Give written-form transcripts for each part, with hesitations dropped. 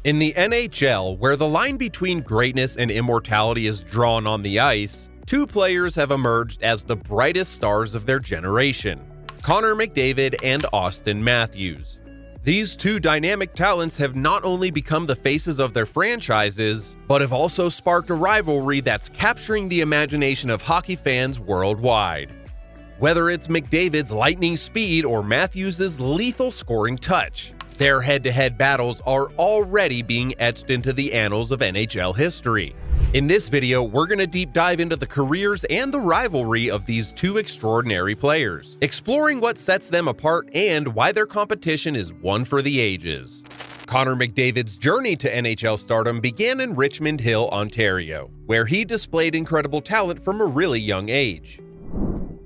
In the NHL, where the line between greatness and immortality is drawn on the ice, two players have emerged as the brightest stars of their generation: Connor McDavid and Auston Matthews. These two dynamic talents have not only become the faces of their franchises, but have also sparked a rivalry that's capturing the imagination of hockey fans worldwide. Whether it's McDavid's lightning speed or Matthews' lethal scoring touch, their head-to-head battles are already being etched into the annals of NHL history. In this video, we're going to deep dive into the careers and the rivalry of these two extraordinary players, exploring what sets them apart and why their competition is one for the ages. Connor McDavid's journey to NHL stardom began in Richmond Hill, Ontario, where he displayed incredible talent from a really young age.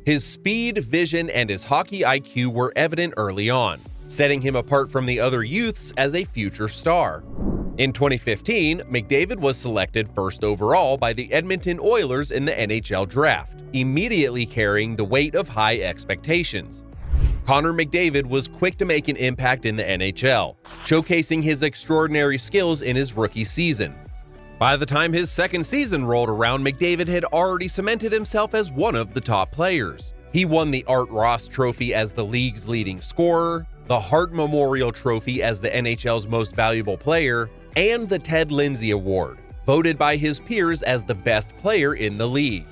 His speed, vision, and his hockey IQ were evident early on, setting him apart from the other youths as a future star. In 2015, McDavid was selected first overall by the Edmonton Oilers in the NHL draft, immediately carrying the weight of high expectations. Connor McDavid was quick to make an impact in the NHL, showcasing his extraordinary skills in his rookie season. By the time his second season rolled around, McDavid had already cemented himself as one of the top players. He won the Art Ross Trophy as the league's leading scorer, the Hart Memorial Trophy as the NHL's most valuable player, and the Ted Lindsay Award, voted by his peers as the best player in the league.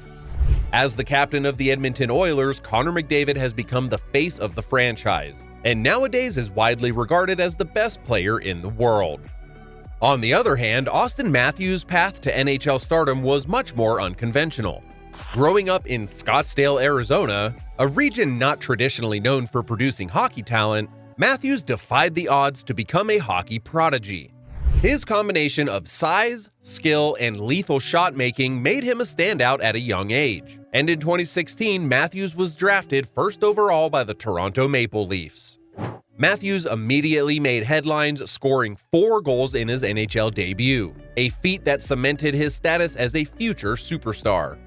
As the captain of the Edmonton Oilers, Connor McDavid has become the face of the franchise, and nowadays is widely regarded as the best player in the world. On the other hand, Auston Matthews' path to NHL stardom was much more unconventional. Growing up in Scottsdale, Arizona, a region not traditionally known for producing hockey talent, Matthews defied the odds to become a hockey prodigy. His combination of size, skill, and lethal shot-making made him a standout at a young age, and in 2016, Matthews was drafted first overall by the Toronto Maple Leafs. Matthews immediately made headlines, scoring 4 goals in his NHL debut, a feat that cemented his status as a future superstar.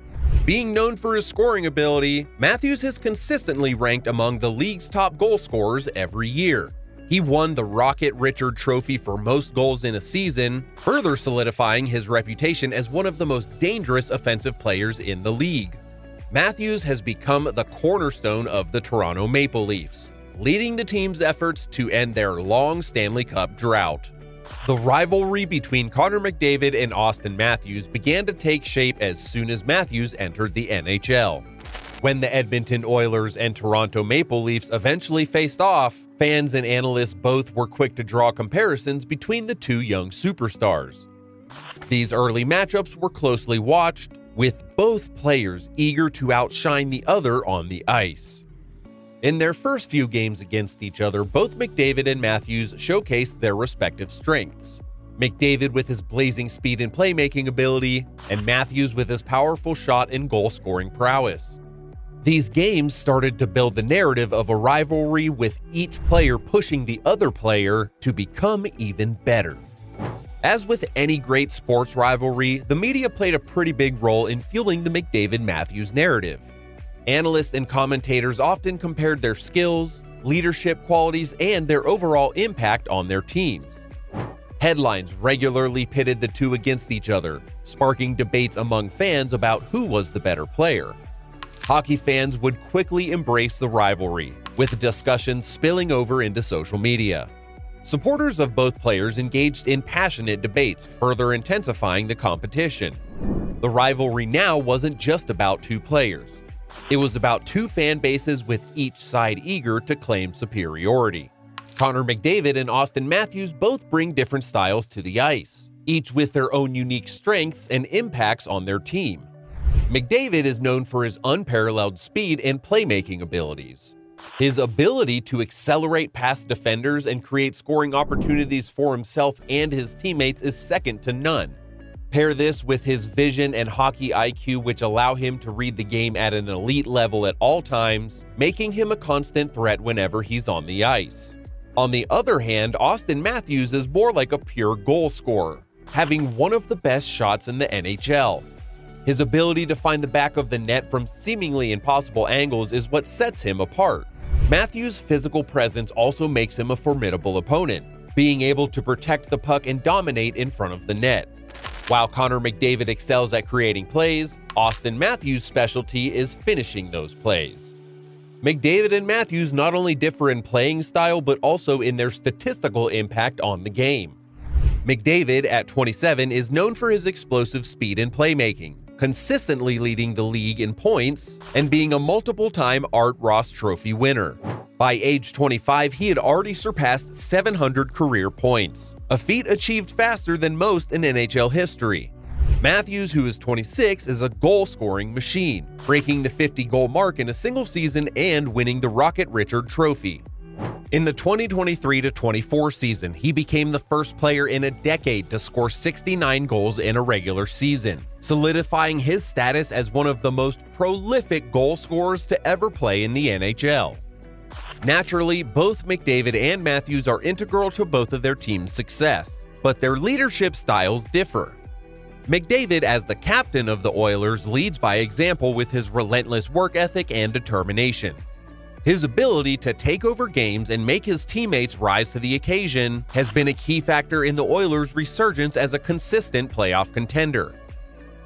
Being known for his scoring ability, Matthews has consistently ranked among the league's top goal scorers every year. He won the Rocket Richard Trophy for most goals in a season, further solidifying his reputation as one of the most dangerous offensive players in the league. Matthews has become the cornerstone of the Toronto Maple Leafs, leading the team's efforts to end their long Stanley Cup drought. The rivalry between Connor McDavid and Auston Matthews began to take shape as soon as Matthews entered the NHL. When the Edmonton Oilers and Toronto Maple Leafs eventually faced off, fans and analysts both were quick to draw comparisons between the two young superstars. These early matchups were closely watched, with both players eager to outshine the other on the ice. In their first few games against each other, both McDavid and Matthews showcased their respective strengths. McDavid with his blazing speed and playmaking ability, and Matthews with his powerful shot and goal-scoring prowess. These games started to build the narrative of a rivalry, with each player pushing the other player to become even better. As with any great sports rivalry, the media played a pretty big role in fueling the McDavid-Matthews narrative. Analysts and commentators often compared their skills, leadership qualities, and their overall impact on their teams. Headlines regularly pitted the two against each other, sparking debates among fans about who was the better player. Hockey fans would quickly embrace the rivalry, with discussions spilling over into social media. Supporters of both players engaged in passionate debates, further intensifying the competition. The rivalry now wasn't just about two players. It was about two fan bases, with each side eager to claim superiority. Connor McDavid and Auston Matthews both bring different styles to the ice, each with their own unique strengths and impacts on their team. McDavid is known for his unparalleled speed and playmaking abilities. His ability to accelerate past defenders and create scoring opportunities for himself and his teammates is second to none. Pair this with his vision and hockey IQ, which allow him to read the game at an elite level at all times, making him a constant threat whenever he's on the ice. On the other hand, Auston Matthews is more like a pure goal scorer, having one of the best shots in the NHL. His ability to find the back of the net from seemingly impossible angles is what sets him apart. Matthews' physical presence also makes him a formidable opponent. being able to protect the puck and dominate in front of the net. While Connor McDavid excels at creating plays, Auston Matthews' specialty is finishing those plays. McDavid and Matthews not only differ in playing style but also in their statistical impact on the game. McDavid, at 27, is known for his explosive speed and playmaking, consistently leading the league in points and being a multiple-time Art Ross Trophy winner. By age 25, he had already surpassed 700 career points, a feat achieved faster than most in NHL history. Matthews, who is 26, is a goal-scoring machine, breaking the 50-goal mark in a single season and winning the Rocket Richard Trophy. In the 2023-24 season, he became the first player in a decade to score 69 goals in a regular season, solidifying his status as one of the most prolific goal scorers to ever play in the NHL. Naturally, both McDavid and Matthews are integral to both of their team's success, but their leadership styles differ. McDavid, as the captain of the Oilers, leads by example with his relentless work ethic and determination. His ability to take over games and make his teammates rise to the occasion has been a key factor in the Oilers' resurgence as a consistent playoff contender.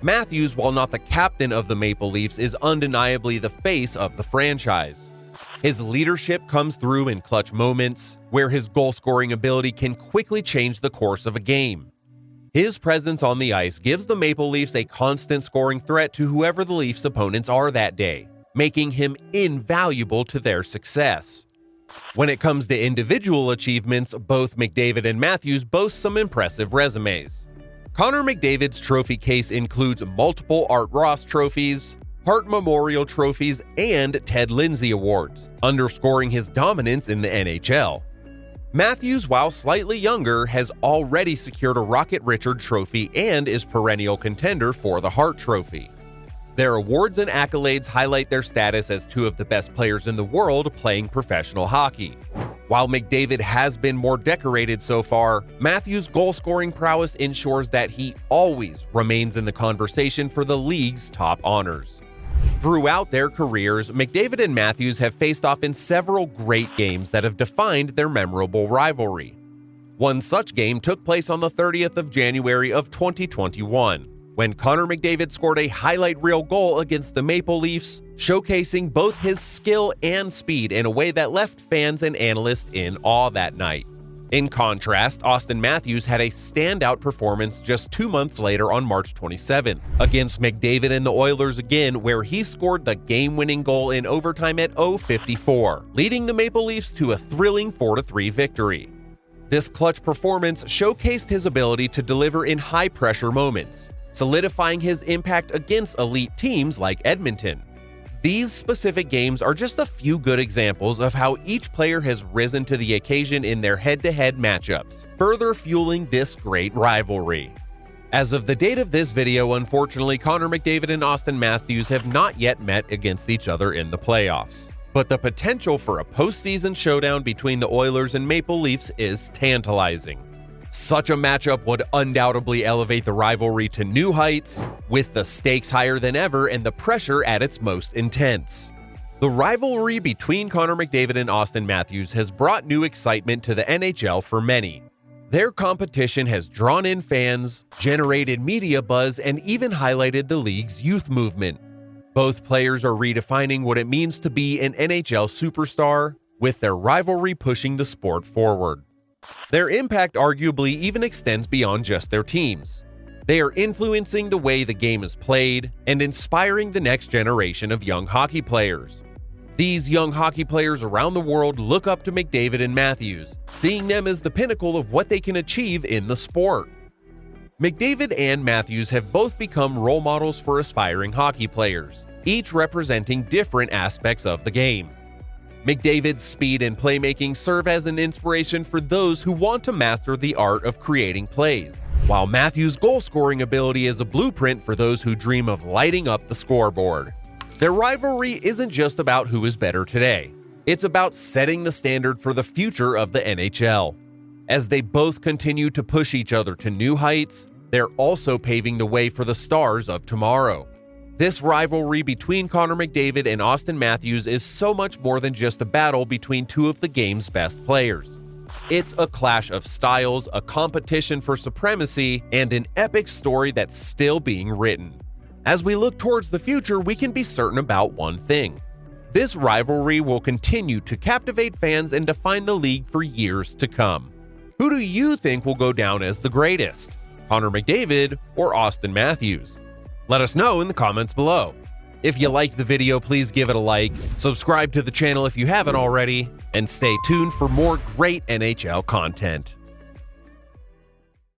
Matthews, while not the captain of the Maple Leafs, is undeniably the face of the franchise. His leadership comes through in clutch moments, where his goal-scoring ability can quickly change the course of a game. His presence on the ice gives the Maple Leafs a constant scoring threat to whoever the Leafs' opponents are that day, making him invaluable to their success. When it comes to individual achievements, both McDavid and Matthews boast some impressive resumes. Connor McDavid's trophy case includes multiple Art Ross trophies, Hart Memorial trophies, and Ted Lindsay awards, underscoring his dominance in the NHL. Matthews, while slightly younger, has already secured a Rocket Richard Trophy and is perennial contender for the Hart Trophy. Their awards and accolades highlight their status as two of the best players in the world playing professional hockey. While McDavid has been more decorated so far, Matthews' goal-scoring prowess ensures that he always remains in the conversation for the league's top honors. Throughout their careers, McDavid and Matthews have faced off in several great games that have defined their memorable rivalry. One such game took place on the 30th of January of 2021. When Connor McDavid scored a highlight reel goal against the Maple Leafs, showcasing both his skill and speed in a way that left fans and analysts in awe that night. In contrast, Auston Matthews had a standout performance just 2 months later on March 27th, against McDavid and the Oilers again, where he scored the game-winning goal in overtime at 0:54, leading the Maple Leafs to a thrilling 4-3 victory. This clutch performance showcased his ability to deliver in high-pressure moments, solidifying his impact against elite teams like Edmonton. These specific games are just a few good examples of how each player has risen to the occasion in their head-to-head matchups, further fueling this great rivalry. As of the date of this video, unfortunately, Connor McDavid and Auston Matthews have not yet met against each other in the playoffs. But the potential for a postseason showdown between the Oilers and Maple Leafs is tantalizing. Such a matchup would undoubtedly elevate the rivalry to new heights, with the stakes higher than ever and the pressure at its most intense. The rivalry between Connor McDavid and Auston Matthews has brought new excitement to the NHL for many. Their competition has drawn in fans, generated media buzz, and even highlighted the league's youth movement. Both players are redefining what it means to be an NHL superstar, with their rivalry pushing the sport forward. Their impact arguably even extends beyond just their teams. They are influencing the way the game is played and inspiring the next generation of young hockey players. These young hockey players around the world look up to McDavid and Matthews, seeing them as the pinnacle of what they can achieve in the sport. McDavid and Matthews have both become role models for aspiring hockey players, each representing different aspects of the game. McDavid's speed and playmaking serve as an inspiration for those who want to master the art of creating plays, while Matthews' goal-scoring ability is a blueprint for those who dream of lighting up the scoreboard. Their rivalry isn't just about who is better today. It's about setting the standard for the future of the NHL. As they both continue to push each other to new heights, they're also paving the way for the stars of tomorrow. This rivalry between Connor McDavid and Auston Matthews is so much more than just a battle between two of the game's best players. It's a clash of styles, a competition for supremacy, and an epic story that's still being written. As we look towards the future, we can be certain about one thing. This rivalry will continue to captivate fans and define the league for years to come. Who do you think will go down as the greatest? Connor McDavid or Auston Matthews? Let us know in the comments below. If you liked the video, please give it a like, subscribe to the channel if you haven't already, and stay tuned for more great NHL content.